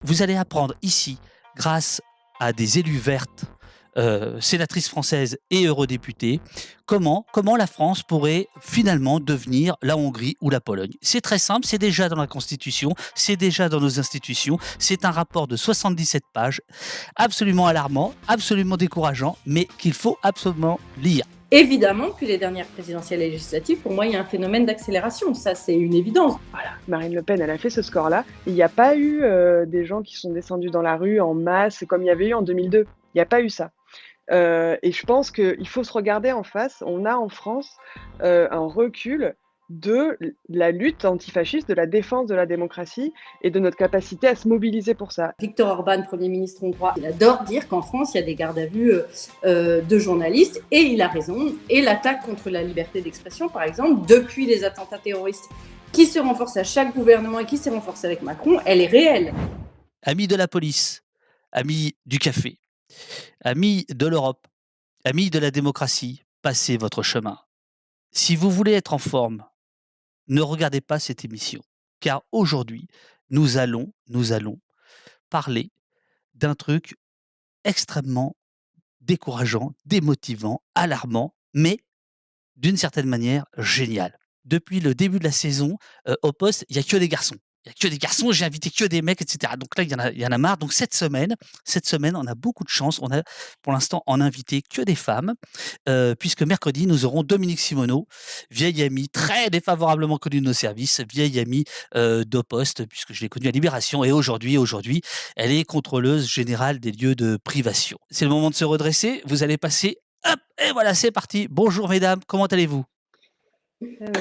Vous allez apprendre ici, grâce à des élus vertes, sénatrices françaises et eurodéputées, comment la France pourrait finalement devenir la Hongrie ou la Pologne. C'est très simple, c'est déjà dans la Constitution, c'est déjà dans nos institutions, c'est un rapport de 77 pages, absolument alarmant, absolument décourageant, mais qu'il faut absolument lire. Évidemment que les dernières présidentielles et législatives, pour moi, il y a un phénomène d'accélération. Ça, c'est une évidence. Voilà. Marine Le Pen, elle a fait ce score-là. Il n'y a pas eu des gens qui sont descendus dans la rue en masse comme il y avait eu en 2002. Il n'y a pas eu ça. Et je pense qu'il faut se regarder en face. On a en France un recul de la lutte antifasciste, de la défense de la démocratie et de notre capacité à se mobiliser pour ça. Viktor Orban, Premier ministre hongrois, il adore dire qu'en France, il y a des gardes à vue de journalistes, et il a raison. Et l'attaque contre la liberté d'expression, par exemple, depuis les attentats terroristes qui se renforcent à chaque gouvernement et qui s'est renforcée avec Macron, elle est réelle. Amis de la police, amis du café, amis de l'Europe, amis de la démocratie, passez votre chemin. Si vous voulez être en forme, ne regardez pas cette émission, car aujourd'hui, nous allons parler d'un truc extrêmement décourageant, démotivant, alarmant, mais d'une certaine manière génial. Depuis le début de la saison, au poste, il y a que des garçons. Il y a que des garçons, j'ai invité que des mecs et cetera. Donc là, il y en a marre. Donc cette semaine, on a beaucoup de chance. On a pour l'instant en invité que des femmes, puisque mercredi, nous aurons Dominique Simoneau, vieille amie très défavorablement connue de nos services, vieille amie, d'Au Poste, puisque je l'ai connue à Libération et aujourd'hui, elle est contrôleuse générale des lieux de privation. C'est le moment de se redresser. Vous allez passer hop et voilà, c'est parti. Bonjour mesdames, comment allez-vous?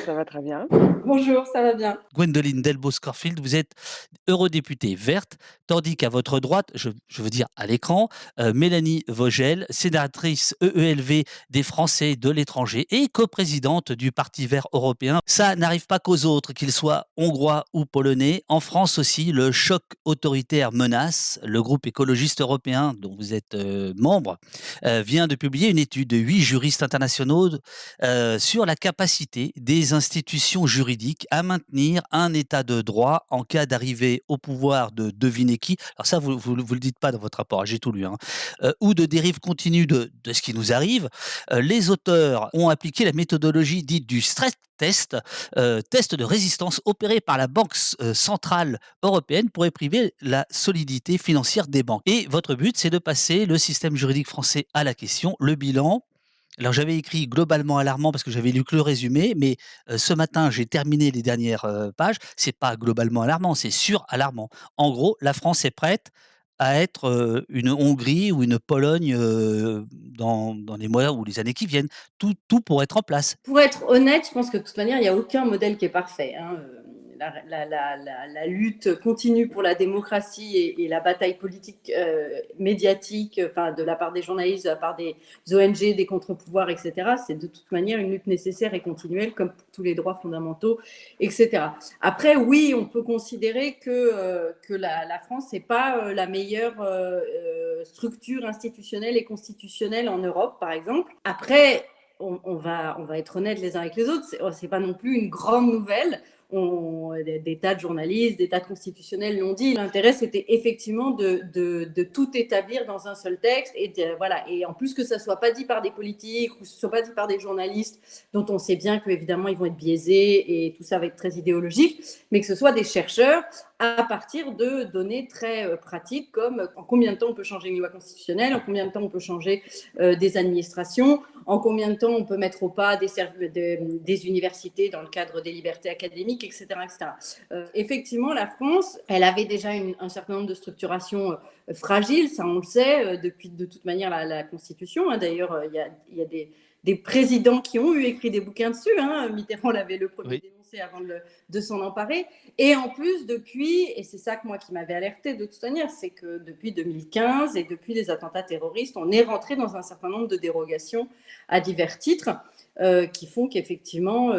Ça va très bien. Bonjour, ça va bien. Gwendoline Delbos-Corfield, vous êtes eurodéputée verte, tandis qu'à votre droite, je veux dire à l'écran, Mélanie Vogel, sénatrice EELV des Français de l'étranger et coprésidente du Parti vert européen. Ça n'arrive pas qu'aux autres, qu'ils soient hongrois ou polonais. En France aussi, le choc autoritaire menace. Le groupe écologiste européen, dont vous êtes membre, vient de publier une étude de 8 juristes internationaux sur la capacité des institutions juridiques à maintenir un état de droit en cas d'arrivée au pouvoir de devinez qui. Alors ça, vous le dites pas dans votre rapport, j'ai tout lu, hein. Ou de dérive continue de ce qui nous arrive. Les auteurs ont appliqué la méthodologie dite du stress test, test de résistance opéré par la Banque centrale européenne pour éprimer la solidité financière des banques. Et votre but, c'est de passer le système juridique français à la question. Le bilan, alors j'avais écrit globalement alarmant parce que j'avais lu que le résumé, mais ce matin, j'ai terminé les dernières, pages. C'est pas globalement alarmant, c'est sur-alarmant. En gros, la France est prête à être, une Hongrie ou une Pologne, dans les mois ou les années qui viennent. Tout pour être en place. Pour être honnête, je pense que de toute manière, il n'y a aucun modèle qui est parfait, hein. La lutte continue pour la démocratie et la bataille politique, médiatique, enfin, de la part des journalistes, de la part des ONG, des contre-pouvoirs, etc., c'est de toute manière une lutte nécessaire et continuelle, comme pour tous les droits fondamentaux, etc. Après, oui, on peut considérer que la France n'est pas la meilleure structure institutionnelle et constitutionnelle en Europe, par exemple. Après, on va être honnêtes les uns avec les autres, c'est pas non plus une grande nouvelle. Des tas de journalistes, des tas de constitutionnels l'ont dit. L'intérêt, c'était effectivement de tout établir dans un seul texte voilà. Et en plus que ça soit pas dit par des politiques ou que ce soit pas dit par des journalistes dont on sait bien qu'évidemment ils vont être biaisés et tout ça va être très idéologique, mais que ce soit des chercheurs à partir de données très pratiques comme en combien de temps on peut changer une loi constitutionnelle, en combien de temps on peut changer des administrations, en combien de temps on peut mettre au pas des universités dans le cadre des libertés académiques, etc. etc. Effectivement, la France, elle avait déjà un certain nombre de structurations fragiles, ça on le sait, depuis de toute manière la Constitution, hein. D'ailleurs, il y a des présidents qui ont écrit des bouquins dessus, hein. Mitterrand l'avait le premier Oui. dénoncé avant de s'en emparer. Et en plus, depuis, et c'est ça que moi qui m'avait alerté de toute manière, c'est que depuis 2015 et depuis les attentats terroristes, on est rentré dans un certain nombre de dérogations à divers titres. qui font qu'effectivement,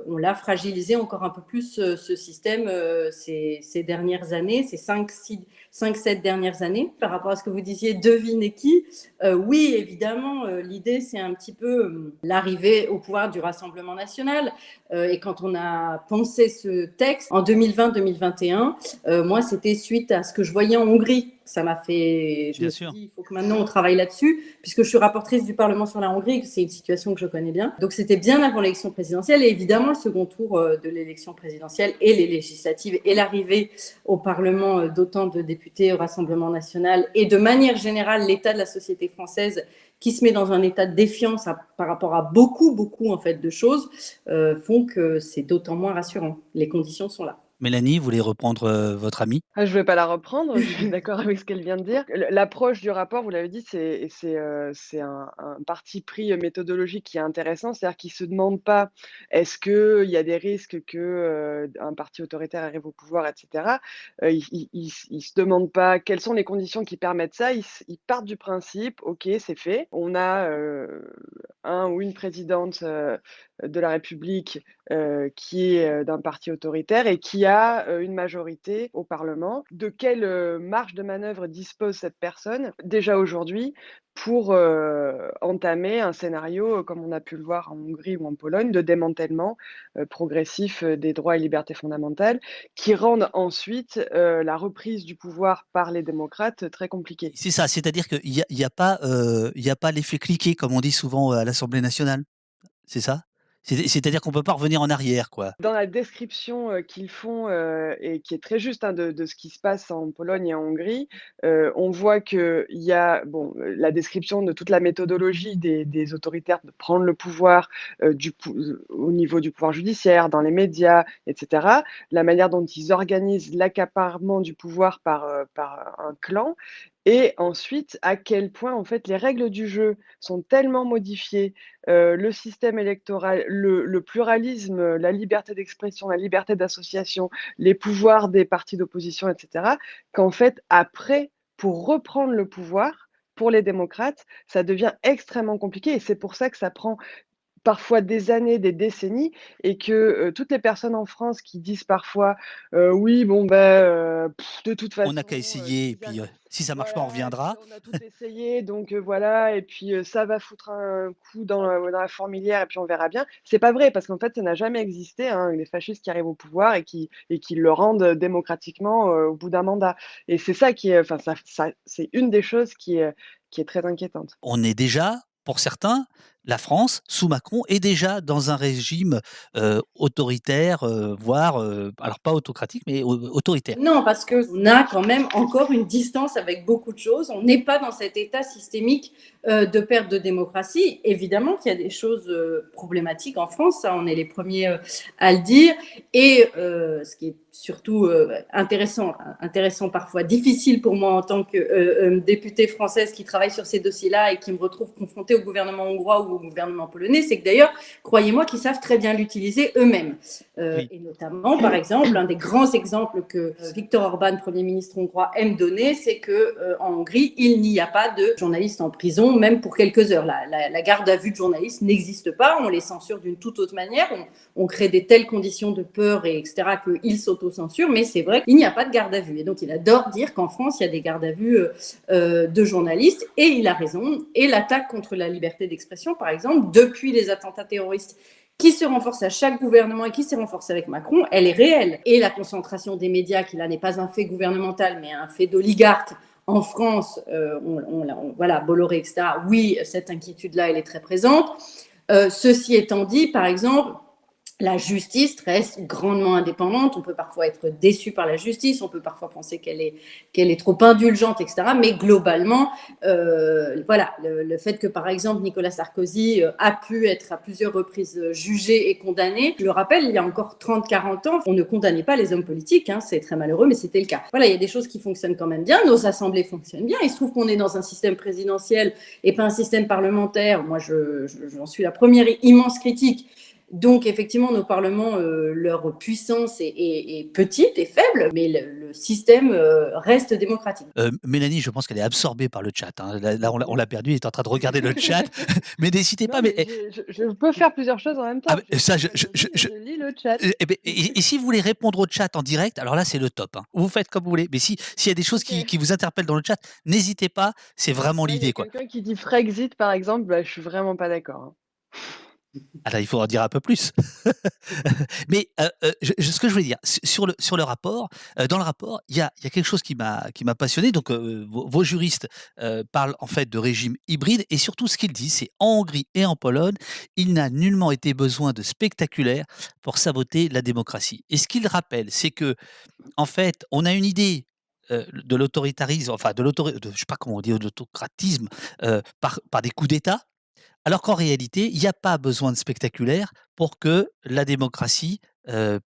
on l'a fragilisé encore un peu plus, ce système, ces dernières années, ces 5-7 dernières années. Par rapport à ce que vous disiez, devinez qui? Oui, évidemment, l'idée, c'est un petit peu l'arrivée au pouvoir du Rassemblement national. Et quand on a pensé ce texte en 2020-2021, moi, c'était suite à ce que je voyais en Hongrie. Ça m'a fait, je Bien me suis sûr. dit, il faut que maintenant on travaille là-dessus, puisque je suis rapportrice du Parlement sur la Hongrie, c'est une situation que je connais bien. Donc c'était bien avant l'élection présidentielle, et évidemment le second tour de l'élection présidentielle et les législatives et l'arrivée au Parlement d'autant de députés au Rassemblement national, et de manière générale l'état de la société française qui se met dans un état de défiance par rapport à beaucoup en fait de choses, font que c'est d'autant moins rassurant. Les conditions sont là. Mélanie, vous voulez reprendre, votre amie? Ah, je vais pas la reprendre, je suis d'accord avec ce qu'elle vient de dire. L'approche du rapport, vous l'avez dit, c'est un parti pris méthodologique qui est intéressant. C'est-à-dire qu'il se demande pas: «Est-ce qu'il y a des risques que, un parti autoritaire arrive au pouvoir?» et cetera. Il se demande pas quelles sont les conditions qui permettent ça. Ils partent du principe: «OK, c'est fait. On a, un ou une présidente, de la République, qui est, d'un parti autoritaire et qui a, une majorité au Parlement. De quelle, marge de manœuvre dispose cette personne, déjà aujourd'hui, pour, entamer un scénario, comme on a pu le voir en Hongrie ou en Pologne, de démantèlement, progressif, des droits et libertés fondamentales, qui rendent ensuite, la reprise du pouvoir par les démocrates, très compliquée. C'est ça, c'est-à-dire qu'il y a pas l'effet cliquet comme on dit souvent, à l'Assemblée nationale, c'est ça? C'est-à-dire qu'on peut pas revenir en arrière, quoi? Dans la description, qu'ils font, et qui est très juste, hein, de ce qui se passe en Pologne et en Hongrie, on voit qu'il y a bon, la description de toute la méthodologie des autoritaires de prendre le pouvoir, au niveau du pouvoir judiciaire, dans les médias et cetera. La manière dont ils organisent l'accaparement du pouvoir par un clan, et ensuite à quel point, en fait, les règles du jeu sont tellement modifiées, le système électoral, le pluralisme, la liberté d'expression, la liberté d'association, les pouvoirs des partis d'opposition et cetera, qu'en fait après, pour reprendre le pouvoir, pour les démocrates, ça devient extrêmement compliqué, et c'est pour ça que ça prend parfois des années, des décennies, et que, toutes les personnes en France qui disent parfois: «Oui, bon, ben, de toute On n'a façon, qu'à essayer et s'ils puis, arrivent». si ça marche pas, on Voilà, et puis reviendra. on a tout essayé, donc voilà, et puis, ça va foutre un coup dans la fourmilière, et puis on verra bien. C'est pas vrai, parce qu'en fait, ça n'a jamais existé, hein, les fascistes qui arrivent au pouvoir et qui le rendent démocratiquement, au bout d'un mandat, et c'est ça qui est, enfin, ça c'est une des choses qui est très inquiétante. On est déjà, pour certains, la France, sous Macron, est déjà dans un régime, autoritaire, voire, alors pas autocratique, mais autoritaire. Non, parce qu'on a quand même encore une distance avec beaucoup de choses. On n'est pas dans cet état systémique de perte de démocratie. Évidemment qu'il y a des choses problématiques en France, ça, on est les premiers à le dire. Et ce qui est surtout intéressant parfois, difficile pour moi en tant que députée française qui travaille sur ces dossiers-là et qui me retrouve confrontée au gouvernement hongrois ou au gouvernement polonais, c'est que d'ailleurs, croyez-moi qu'ils savent très bien l'utiliser eux-mêmes. Oui. Et notamment, par exemple, un des grands exemples que Viktor Orban, Premier ministre hongrois, aime donner, c'est qu'en Hongrie, il n'y a pas de journalistes en prison, même pour quelques heures. La garde à vue de journalistes n'existe pas, on les censure d'une toute autre manière, on crée des telles conditions de peur, et etc., qu'ils s'autocensurent, mais c'est vrai qu'il n'y a pas de garde à vue. Et donc, il adore dire qu'en France, il y a des gardes à vue de journalistes, et il a raison. Et l'attaque contre la liberté d'expression, par exemple, depuis les attentats terroristes qui se renforce à chaque gouvernement et qui s'est renforcée avec Macron, elle est réelle. Et la concentration des médias, qui là n'est pas un fait gouvernemental, mais un fait d'oligarques en France, voilà, Bolloré, etc. Oui, cette inquiétude-là, elle est très présente. Ceci étant dit, par exemple, la justice reste grandement indépendante. On peut parfois être déçu par la justice, on peut parfois penser qu'elle est trop indulgente, etc. Mais globalement, voilà, le fait que, par exemple, Nicolas Sarkozy a pu être à plusieurs reprises jugé et condamné, je le rappelle, il y a encore 30-40 ans, on ne condamnait pas les hommes politiques, hein, c'est très malheureux, mais c'était le cas. Voilà, il y a des choses qui fonctionnent quand même bien, nos assemblées fonctionnent bien, il se trouve qu'on est dans un système présidentiel et pas un système parlementaire. Moi, j'en suis la première immense critique. Donc effectivement, nos parlements, leur puissance est petite et faible, mais le système reste démocratique. Mélanie, je pense qu'elle est absorbée par le chat, hein. Là, on l'a perdue, elle est en train de regarder le chat. Mais n'hésitez Non, pas, mais je peux faire plusieurs choses en même ah, temps. mais ça, je, Je lis le chat. et si vous voulez répondre au chat en direct, alors là, c'est le top, hein. Vous faites comme vous voulez. Mais s'il y a des choses Ok. qui vous interpellent dans le chat, n'hésitez pas, c'est vraiment Là, il y a l'idée, quoi. quelqu'un qui dit Frexit, par exemple, bah, je suis vraiment pas d'accord, hein. Ah là, il faut en dire un peu plus. Mais ce que je voulais dire, sur le rapport, dans le rapport, il y a quelque chose qui m'a passionné. Donc, vos juristes parlent en fait de régime hybride et surtout ce qu'ils disent, c'est en Hongrie et en Pologne, il n'a nullement été besoin de spectaculaire pour saboter la démocratie. Et ce qu'ils rappellent, c'est que en fait, on a une idée de l'autoritarisme, enfin je sais pas comment on dit, de l'autocratisme par des coups d'État. Alors qu'en réalité, il n'y a pas besoin de spectaculaire pour que la démocratie,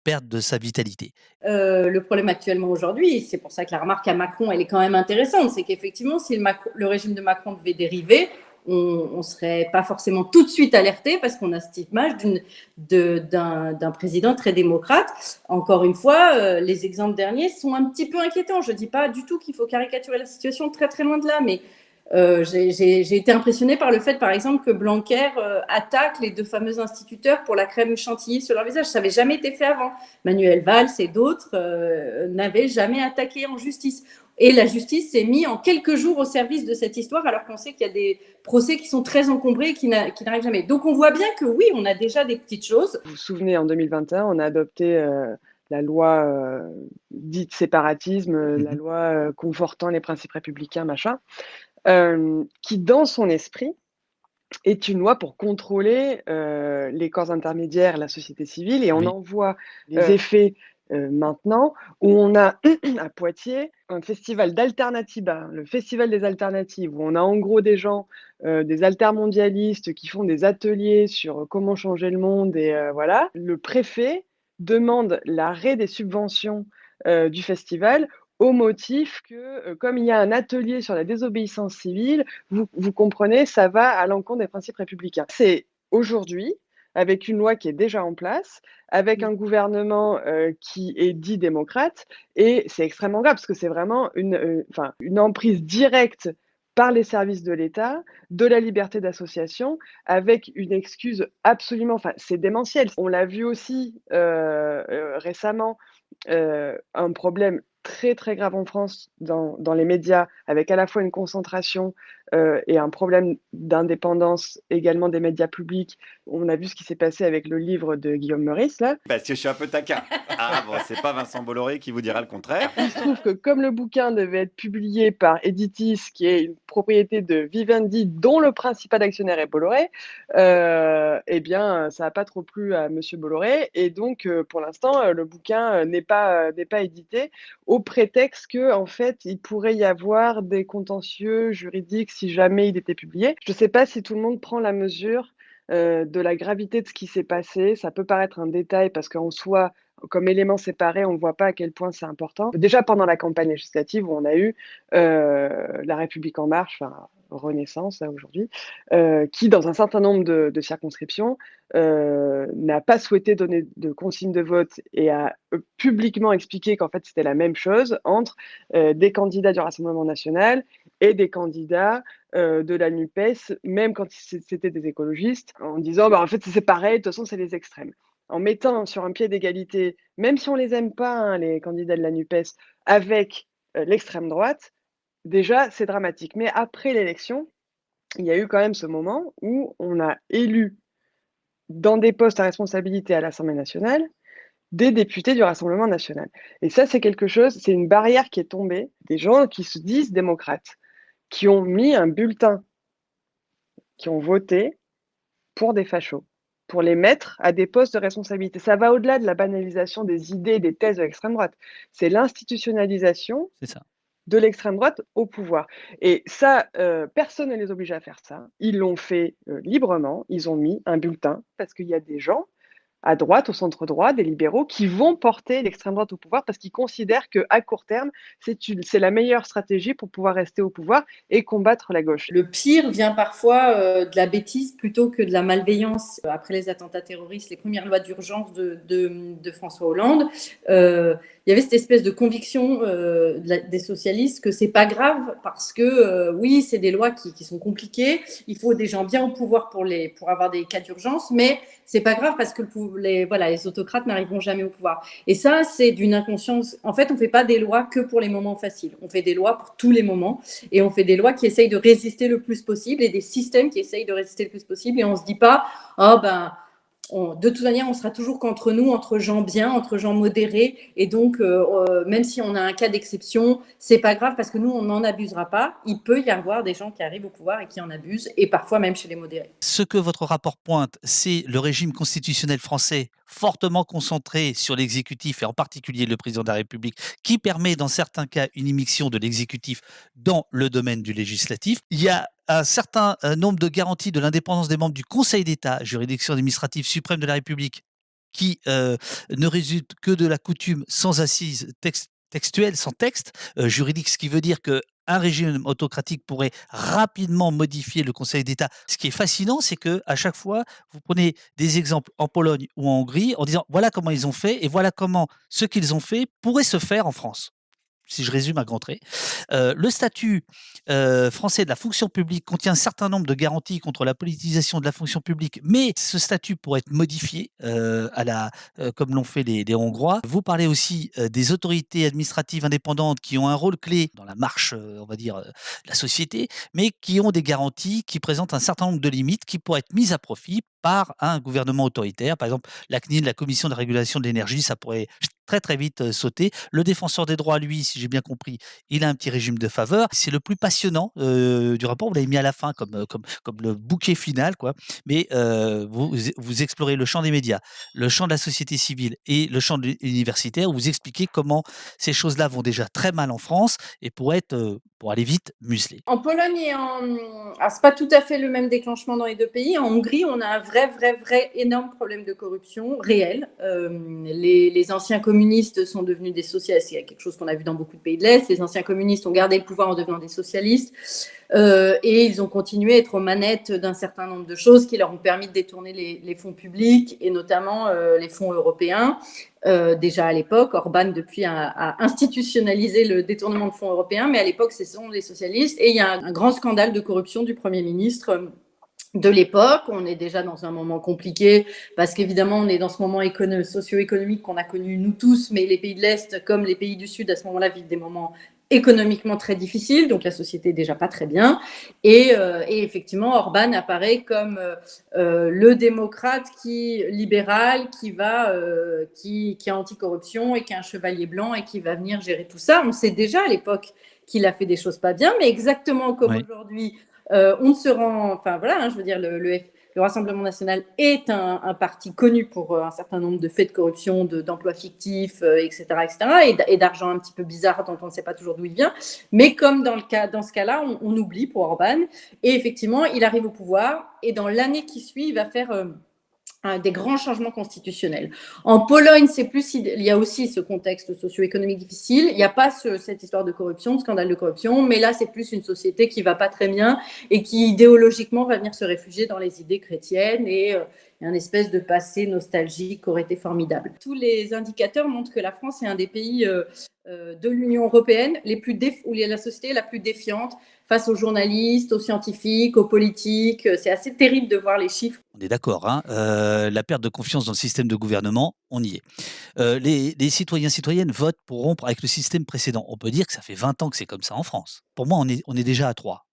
perde de sa vitalité. Le problème actuellement aujourd'hui, c'est pour ça que la remarque à Macron, elle est quand même intéressante, c'est qu'effectivement, si le régime de Macron devait dériver, on ne serait pas forcément tout de suite alerté parce qu'on a cette image d'un président très démocrate. Encore une fois, les exemples derniers sont un petit peu inquiétants. Je ne dis pas du tout qu'il faut caricaturer la situation, très très loin de là, mais j'ai été impressionnée par le fait, par exemple, que Blanquer attaque les deux fameux instituteurs pour la crème chantilly sur leur visage. Ça n'avait jamais été fait avant. Manuel Valls et d'autres n'avaient jamais attaqué en justice. Et la justice s'est mise en quelques jours au service de cette histoire, alors qu'on sait qu'il y a des procès qui sont très encombrés et qui n'arrivent jamais. Donc on voit bien que oui, on a déjà des petites choses. Vous vous souvenez, en 2021, on a adopté la loi dite séparatisme, la loi confortant les principes républicains, machin, qui, dans son esprit, est une loi pour contrôler les corps intermédiaires, la société civile, et on Oui. en voit les effets maintenant, où on a à Poitiers un festival d'alternatiba, le festival des alternatives, où on a en gros des gens, des altermondialistes qui font des ateliers sur comment changer le monde et voilà. Le préfet demande l'arrêt des subventions du festival au motif que, comme il y a un atelier sur la désobéissance civile, vous comprenez, ça va à l'encontre des principes républicains. C'est aujourd'hui, avec une loi qui est déjà en place, avec un gouvernement qui est dit démocrate, et c'est extrêmement grave parce que c'est vraiment une emprise directe par les services de l'État, de la liberté d'association, avec une excuse absolument, enfin, c'est démentiel. On l'a vu aussi récemment, un problème très, très grave en France dans les médias, avec à la fois une concentration et un problème d'indépendance également des médias publics. On a vu ce qui s'est passé avec le livre de Guillaume Meurice, là. Parce que je suis un peu taquin. Ah bon, c'est pas Vincent Bolloré qui vous dira le contraire. Il se trouve que comme le bouquin devait être publié par Editis, qui est une propriété de Vivendi, dont le principal actionnaire est Bolloré, eh bien, ça n'a pas trop plu à monsieur Bolloré, et donc pour l'instant, le bouquin n'est pas édité, au prétexte qu'en fait, il pourrait y avoir des contentieux juridiques si jamais il était publié. Je ne sais pas si tout le monde prend la mesure de la gravité de ce qui s'est passé. Ça peut paraître un détail parce qu'en soi, comme élément séparé, on ne voit pas à quel point c'est important. Déjà pendant la campagne législative où on a eu La République en marche, enfin Renaissance là aujourd'hui, qui dans un certain nombre de circonscriptions n'a pas souhaité donner de consigne de vote et a publiquement expliqué qu'en fait c'était la même chose entre des candidats du Rassemblement national et des candidats de la NUPES, même quand c'était des écologistes, en disant bah, en fait c'est pareil, de toute façon c'est les extrêmes. En mettant sur un pied d'égalité, même si on les aime pas, hein, les candidats de la NUPES, avec l'extrême droite, déjà c'est dramatique. Mais après l'élection, il y a eu quand même ce moment où on a élu dans des postes à responsabilité à l'Assemblée nationale des députés du Rassemblement national. Et ça, c'est quelque chose, c'est une barrière qui est tombée, des gens qui se disent démocrates, qui ont mis un bulletin, qui ont voté pour des fachos, pour les mettre à des postes de responsabilité. Ça va au-delà de la banalisation des idées, des thèses de l'extrême droite. C'est l'institutionnalisation C'est ça. de l'extrême droite au pouvoir. Et ça, personne ne les oblige à faire ça. Ils l'ont fait librement. Ils ont mis un bulletin parce qu'il y a des gens à droite, au centre droit, des libéraux qui vont porter l'extrême droite au pouvoir parce qu'ils considèrent qu'à court terme, c'est la meilleure stratégie pour pouvoir rester au pouvoir et combattre la gauche. Le pire vient parfois de la bêtise plutôt que de la malveillance. Après les attentats terroristes, les premières lois d'urgence de François Hollande, il y avait cette espèce de conviction des socialistes que c'est pas grave parce que oui, c'est des lois qui sont compliquées, il faut des gens bien au pouvoir pour avoir des cas d'urgence, mais c'est pas grave parce que les autocrates n'arriveront jamais au pouvoir. Et ça, c'est d'une inconscience. En fait, on fait pas des lois que pour les moments faciles. On fait des lois pour tous les moments et on fait des lois qui essayent de résister le plus possible et des systèmes qui essayent de résister le plus possible. Et on se dit pas, oh ben, de toute manière, on sera toujours qu'entre nous, entre gens bien, entre gens modérés. Et donc, même si on a un cas d'exception, c'est pas grave parce que nous, on n'en abusera pas. Il peut y avoir des gens qui arrivent au pouvoir et qui en abusent, et parfois même chez les modérés. Ce que votre rapport pointe, c'est le régime constitutionnel français fortement concentré sur l'exécutif et en particulier le président de la République, qui permet dans certains cas une immixtion de l'exécutif dans le domaine du législatif. Il y a un certain nombre de garanties de l'indépendance des membres du Conseil d'État, juridiction administrative suprême de la République, qui ne résulte que de la coutume sans assise textuelle, sans texte juridique, ce qui veut dire que un régime autocratique pourrait rapidement modifier le Conseil d'État. Ce qui est fascinant, c'est que à chaque fois, vous prenez des exemples en Pologne ou en Hongrie en disant voilà comment ils ont fait et voilà comment ce qu'ils ont fait pourrait se faire en France. Si je résume à grands traits. Le statut français de la fonction publique contient un certain nombre de garanties contre la politisation de la fonction publique, mais ce statut pourrait être modifié comme l'ont fait les Hongrois. Vous parlez aussi des autorités administratives indépendantes qui ont un rôle clé dans la marche, on va dire, de la société, mais qui ont des garanties qui présentent un certain nombre de limites qui pourraient être mises à profit par un gouvernement autoritaire. Par exemple, la CNIL, la Commission de régulation de l'énergie, ça pourrait très très vite sauter. Le défenseur des droits, lui, si j'ai bien compris, il a un petit régime de faveur. C'est le plus passionnant du rapport. Vous l'avez mis à la fin comme le bouquet final, quoi. Mais vous explorez le champ des médias, le champ de la société civile et le champ universitaire, où vous expliquez comment ces choses-là vont déjà très mal en France et pour aller vite, muselées. En Pologne et alors, c'est pas tout à fait le même déclenchement dans les deux pays. En Hongrie, on a un vrai énorme problème de corruption réel. Les anciens communistes sont devenus des socialistes. Il y a quelque chose qu'on a vu dans beaucoup de pays de l'Est. Les anciens communistes ont gardé le pouvoir en devenant des socialistes. Et ils ont continué à être aux manettes d'un certain nombre de choses qui leur ont permis de détourner les fonds publics et notamment les fonds européens. Déjà à l'époque, Orban depuis a institutionnalisé le détournement de fonds européens, mais à l'époque, ce sont les socialistes. Et il y a un grand scandale de corruption du Premier ministre de l'époque. On est déjà dans un moment compliqué parce qu'évidemment, on est dans ce moment socio-économique qu'on a connu nous tous, mais les pays de l'Est comme les pays du Sud à ce moment-là vivent des moments économiquement très difficiles, donc la société est déjà pas très bien. Et effectivement, Orban apparaît comme le démocrate libéral qui est anti-corruption et qui est un chevalier blanc et qui va venir gérer tout ça. On sait déjà à l'époque qu'il a fait des choses pas bien, mais exactement comme aujourd'hui, on se rend, enfin voilà, je veux dire, le Rassemblement national est un parti connu pour un certain nombre de faits de corruption, d'emplois fictifs, etc., et d'argent un petit peu bizarre dont on ne sait pas toujours d'où il vient. Mais comme dans ce cas-là, on oublie pour Orban. Et effectivement, il arrive au pouvoir et dans l'année qui suit, il va faire des grands changements constitutionnels. En Pologne, il y a aussi ce contexte socio-économique difficile. Il n'y a pas cette histoire de corruption, de scandale de corruption, mais là, c'est plus une société qui va pas très bien et qui idéologiquement va venir se réfugier dans les idées chrétiennes et un espèce de passé nostalgique aurait été formidable. Tous les indicateurs montrent que la France est un des pays de l'Union européenne où il y a la société la plus défiante face aux journalistes, aux scientifiques, aux politiques. C'est assez terrible de voir les chiffres. On est d'accord, hein, la perte de confiance dans le système de gouvernement, on y est. Les citoyens-citoyennes votent pour rompre avec le système précédent. On peut dire que ça fait 20 ans que c'est comme ça en France. Pour moi, on est déjà à 3.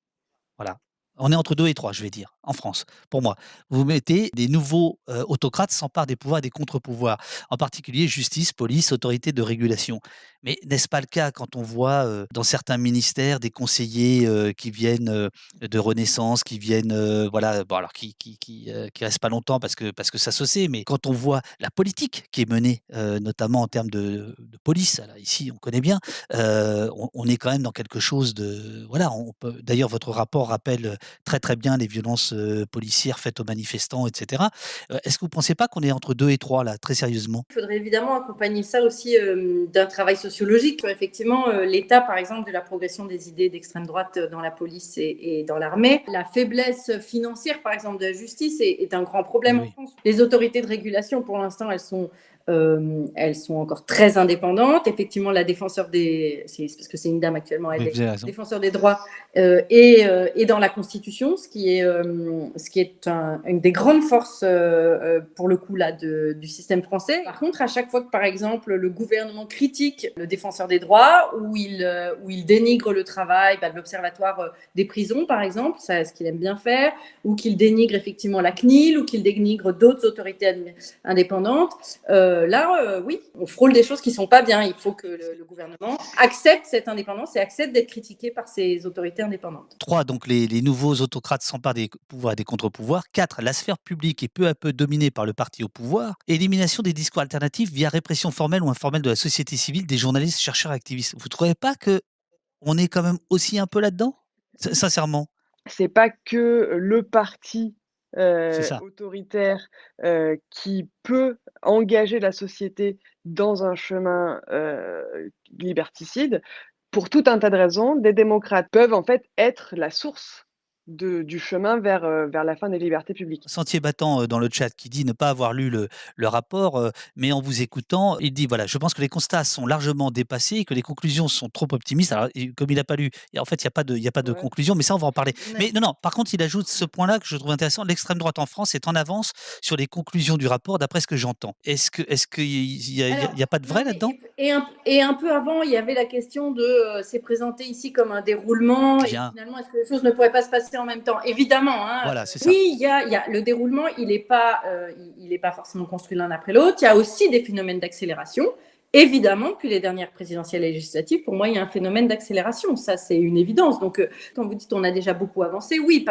Voilà. On est entre 2 et 3, je vais dire, en France, pour moi. Vous mettez des nouveaux autocrates s'emparent des pouvoirs et des contre-pouvoirs, en particulier justice, police, autorité de régulation. Mais n'est-ce pas le cas quand on voit dans certains ministères des conseillers qui viennent de Renaissance, qui viennent, voilà, bon alors qui restent pas longtemps parce que ça se sait, mais quand on voit la politique qui est menée, notamment en termes de police, là, ici on connaît bien, on est quand même dans quelque chose de, voilà, d'ailleurs votre rapport rappelle très, très bien les violences, policières faites aux manifestants et cetera. Est-ce que vous ne pensez pas qu'on est entre 2 et 3 là, très sérieusement? Il faudrait évidemment accompagner ça aussi d'un travail sociologique. Effectivement, l'état, par exemple, de la progression des idées d'extrême droite dans la police et dans l'armée. La faiblesse financière, par exemple, de la justice est un grand problème en Oui. France. Les autorités de régulation, pour l'instant, elles sont encore très indépendantes. Effectivement, la défenseur parce que c'est une dame actuellement, elle Oui, est vous avez raison. défenseur des droits et dans la Constitution, ce qui est une des grandes forces pour le coup là du système français. Par contre, à chaque fois que par exemple le gouvernement critique le défenseur des droits ou il dénigre le travail de l'Observatoire des prisons par exemple, ça, ce qu'il aime bien faire, ou qu'il dénigre effectivement la CNIL ou qu'il dénigre d'autres autorités indépendantes, oui, on frôle des choses qui sont pas bien. Il faut que le gouvernement accepte cette indépendance et accepte d'être critiqué par ces autorités indépendantes. 3, donc les nouveaux autocrates s'emparent des pouvoirs et des contre-pouvoirs. 4, la sphère publique est peu à peu dominée par le parti au pouvoir. Élimination des discours alternatifs via répression formelle ou informelle de la société civile, des journalistes, chercheurs, activistes. Vous trouvez pas que on est quand même aussi un peu là-dedans? Sincèrement, C'est pas que le parti, c'est ça. autoritaire, qui peut engager la société dans un chemin, liberticide. Pour tout un tas de raisons, des démocrates peuvent en fait être la source du chemin vers la fin des libertés publiques. Sentier battant, dans le chat qui dit ne pas avoir lu le rapport, mais en vous écoutant, il dit voilà: «Je pense que les constats sont largement dépassés et que les conclusions sont trop optimistes». Alors et comme il n'a pas lu et en fait, il y a pas de Ouais. conclusion, mais ça, on va en parler. Ouais. Mais non, non, par contre, il ajoute ce point-là que je trouve intéressant: «L'extrême droite en France est en avance sur les conclusions du rapport d'après ce que j'entends». Est-ce qu'il y a Alors, il y a pas de non, vrai mais, là-dedans? et un peu avant, il y avait la question de c'est présenté ici comme un déroulement et Bien, finalement, est-ce que les choses ne pourraient pas se passer en même temps? Évidemment, hein, voilà, c'est ça. oui, il y a le déroulement, il est pas forcément construit l'un après l'autre. Il y a aussi des phénomènes d'accélération. Évidemment, depuis les dernières présidentielles et législatives, pour moi, il y a un phénomène d'accélération. Ça, c'est une évidence. Donc, quand vous dites on a déjà beaucoup avancé, oui.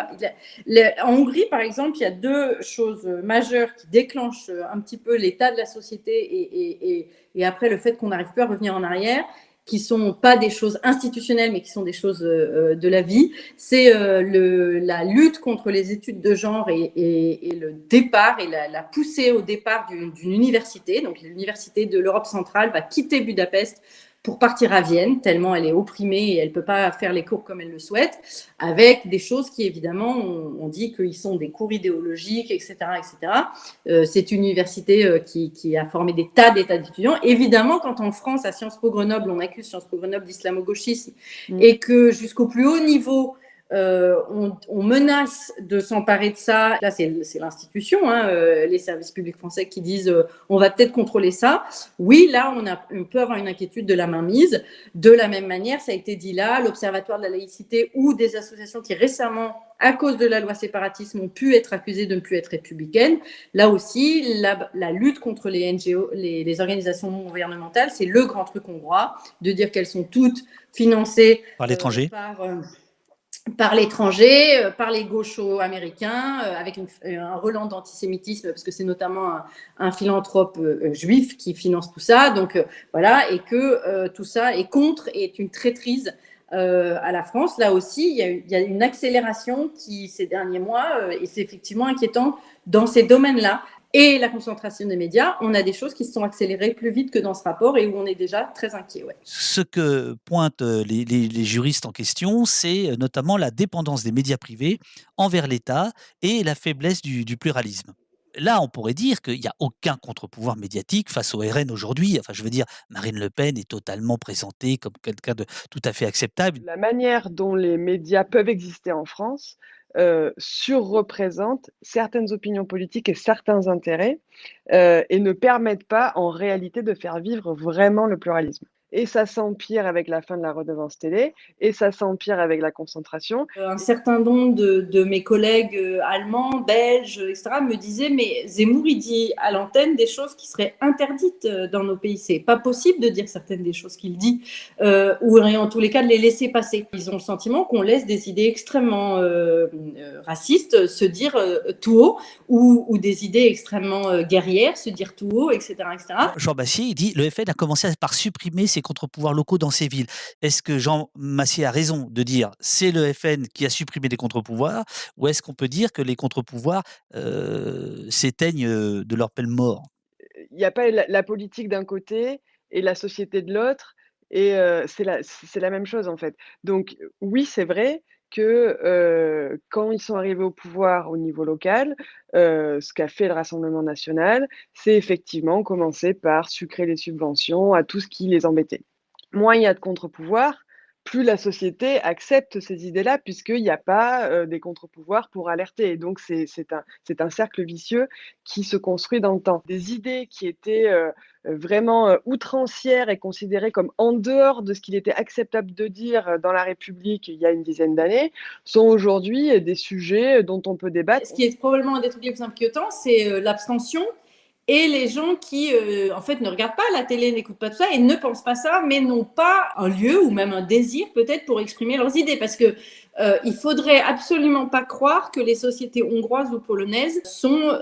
En Hongrie, par exemple, il y a deux choses majeures qui déclenchent un petit peu l'état de la société et après le fait qu'on n'arrive plus à revenir en arrière, qui sont pas des choses institutionnelles, mais qui sont des choses de la vie. C'est la lutte contre les études de genre et le départ et la poussée au départ d'une université. Donc l'université de l'Europe centrale va quitter Budapest pour partir à Vienne, tellement elle est opprimée et elle ne peut pas faire les cours comme elle le souhaite, avec des choses qui, évidemment, on dit qu'ils sont des cours idéologiques, etc. etc. C'est une université qui a formé des tas d'étudiants. Évidemment, quand en France, à Sciences Po Grenoble, on accuse Sciences Po Grenoble d'islamo-gauchisme et que jusqu'au plus haut niveau, on menace de s'emparer de ça. Là, c'est l'institution, hein, les services publics français qui disent on va peut-être contrôler ça. Oui, là, on peut avoir une inquiétude de la mainmise. De la même manière, ça a été dit là, l'Observatoire de la laïcité ou des associations qui récemment, à cause de la loi séparatisme, ont pu être accusées de ne plus être républicaines. Là aussi, la lutte contre les NGO, les organisations non gouvernementales, c'est le grand truc hongrois, de dire qu'elles sont toutes financées Par l'étranger? par l'étranger, par les gauchos américains, avec un relent d'antisémitisme, parce que c'est notamment un philanthrope juif qui finance tout ça. Donc voilà, et que tout ça est une traîtrise à la France. Là aussi, il y a une accélération qui, ces derniers mois, et c'est effectivement inquiétant dans ces domaines-là. Et la concentration des médias, on a des choses qui se sont accélérées plus vite que dans ce rapport et où on est déjà très inquiet. Ouais. Ce que pointent, les juristes en question, c'est, notamment la dépendance des médias privés envers l'État et la faiblesse du pluralisme. Là, on pourrait dire qu'il n'y a aucun contre-pouvoir médiatique face au RN aujourd'hui. Enfin, je veux dire, Marine Le Pen est totalement présentée comme quelqu'un de tout à fait acceptable. La manière dont les médias peuvent exister en France, surreprésentent certaines opinions politiques et certains intérêts, et ne permettent pas en réalité de faire vivre vraiment le pluralisme. Et ça s'empire avec la fin de la redevance télé et ça s'empire avec la concentration. Un certain nombre de mes collègues allemands, belges, etc. me disaient mais Zemmour il dit à l'antenne des choses qui seraient interdites dans nos pays. C'est pas possible de dire certaines des choses qu'il dit ou en tous les cas de les laisser passer. Ils ont le sentiment qu'on laisse des idées extrêmement racistes se dire tout haut ou des idées extrêmement guerrières se dire tout haut, etc. etc. Jean Bassier, il dit: «Le FN a commencé par supprimer ses les contre-pouvoirs locaux dans ces villes. Est-ce que Jean Massier a raison de dire c'est le FN qui a supprimé les contre-pouvoirs, ou est-ce qu'on peut dire que les contre-pouvoirs s'éteignent de leur pleine mort? Il n'y a pas la politique d'un côté et la société de l'autre et c'est la même chose, en fait. Donc oui, c'est vrai que, quand ils sont arrivés au pouvoir au niveau local, ce qu'a fait le Rassemblement national, c'est effectivement commencer par sucrer les subventions à tout ce qui les embêtait. Moins il y a de contre-pouvoirs, plus la société accepte ces idées-là, puisqu'il y a pas, des contre-pouvoirs pour alerter et donc c'est un cercle vicieux qui se construit dans le temps. Des idées qui étaient, vraiment, outrancières et considérées comme en dehors de ce qu'il était acceptable de dire, dans la République il y a une dizaine d'années, sont aujourd'hui, des sujets, dont on peut débattre. Ce qui est probablement un des trucs les plus inquiétants, c'est l'abstention et les gens qui, en fait, ne regardent pas la télé, n'écoutent pas tout ça et ne pensent pas ça, mais n'ont pas un lieu ou même un désir peut-être pour exprimer leurs idées. Parce que il faudrait absolument pas croire que les sociétés hongroises ou polonaises sont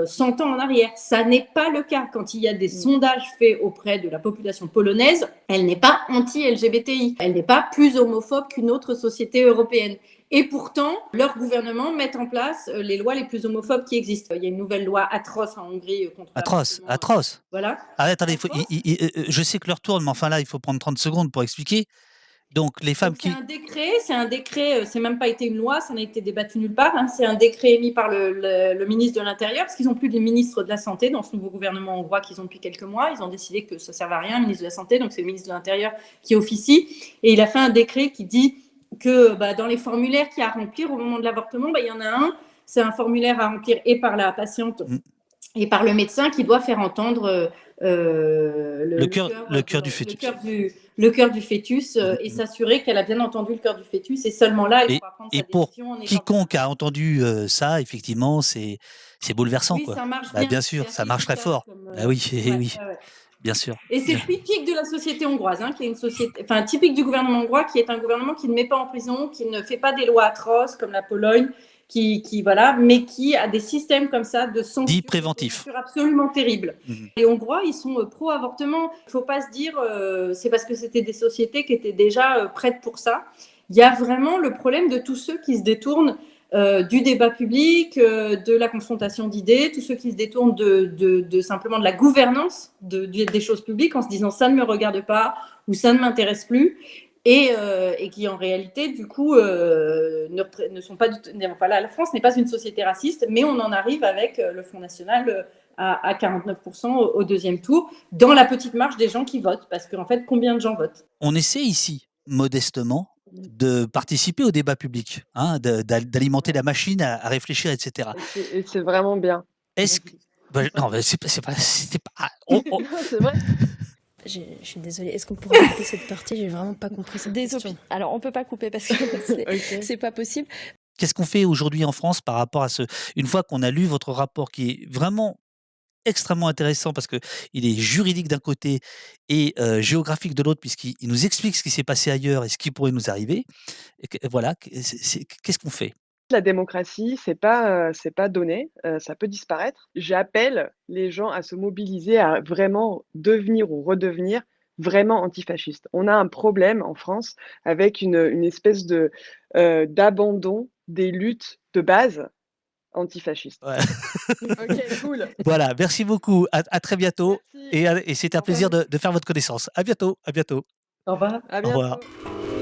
100 ans en arrière. Ça n'est pas le cas. Quand il y a des sondages faits auprès de la population polonaise, elle n'est pas anti-LGBTI. Elle n'est pas plus homophobe qu'une autre société européenne. Et pourtant, leur gouvernement met en place les lois les plus homophobes qui existent. Il y a une nouvelle loi atroce en Hongrie contre Atroce, l'avortement. atroce. Voilà. Ah, attendez, Atroce. je sais que l'heure tourne, mais enfin là, il faut prendre 30 secondes pour expliquer. Donc, les femmes Donc, qui... c'est un décret, c'est même pas été une loi, ça n'a été débattu nulle part. Hein, c'est un décret émis par le ministre de l'Intérieur, parce qu'ils n'ont plus de ministre de la Santé dans ce nouveau gouvernement hongrois qu'ils ont depuis quelques mois. Ils ont décidé que ça ne servait à rien, le ministre de la Santé, donc c'est le ministre de l'Intérieur qui officie. Et il a fait un décret qui dit que dans les formulaires qu'il y a à remplir au moment de l'avortement, il y en a un, c'est un formulaire à remplir et par la patiente et par le médecin qui doit faire entendre le cœur du fœtus. Le cœur du fœtus et s'assurer qu'elle a bien entendu le cœur du fœtus et seulement là, elle pourra prendre sa décision. Et pour quiconque a entendu ça, effectivement, c'est bouleversant. Oui, quoi. ça marche bien. Bien sûr, ça marche très fort. Oui, oui. Bien sûr. Et c'est typique de la société hongroise, hein, qui est une société, enfin typique du gouvernement hongrois, qui est un gouvernement qui ne met pas en prison, qui ne fait pas des lois atroces comme la Pologne, qui voilà, mais qui a des systèmes comme ça de censure, dit préventif, absolument terribles. Les Hongrois, ils sont pro-avortement. Il ne faut pas se dire, c'est parce que c'était des sociétés qui étaient déjà prêtes pour ça. Il y a vraiment le problème de tous ceux qui se détournent du débat public, de la confrontation d'idées, tous ceux qui se détournent de simplement de la gouvernance des choses publiques en se disant ça ne me regarde pas ou ça ne m'intéresse plus et qui en réalité du coup ne sont pas enfin, la France n'est pas une société raciste, mais on en arrive avec le Front National à 49% au deuxième tour dans la petite marge des gens qui votent, parce qu'en fait combien de gens votent? On essaie ici modestement de participer au débat public, hein, d'alimenter la machine à réfléchir, etc. Et c'est vraiment bien. Est-ce que... non, c'est pas... C'est vrai. Je suis désolée. Est-ce qu'on pourrait couper cette partie? J'ai vraiment pas compris cette question. Alors, on peut pas couper parce que c'est pas possible. Qu'est-ce qu'on fait aujourd'hui en France par rapport à ce... Une fois qu'on a lu votre rapport qui est vraiment extrêmement intéressant parce qu'il est juridique d'un côté et géographique de l'autre, puisqu'il nous explique ce qui s'est passé ailleurs et ce qui pourrait nous arriver. Et voilà, qu'est-ce qu'on fait? La démocratie, c'est pas donné, ça peut disparaître. J'appelle les gens à se mobiliser, à vraiment devenir ou redevenir vraiment antifascistes. On a un problème en France avec une espèce de d'abandon des luttes de base antifascistes. Ouais. OK, cool. Voilà, merci beaucoup. À très bientôt. Merci. Et c'était un plaisir de faire votre connaissance. À bientôt. À bientôt. Au revoir. À Au revoir. bientôt.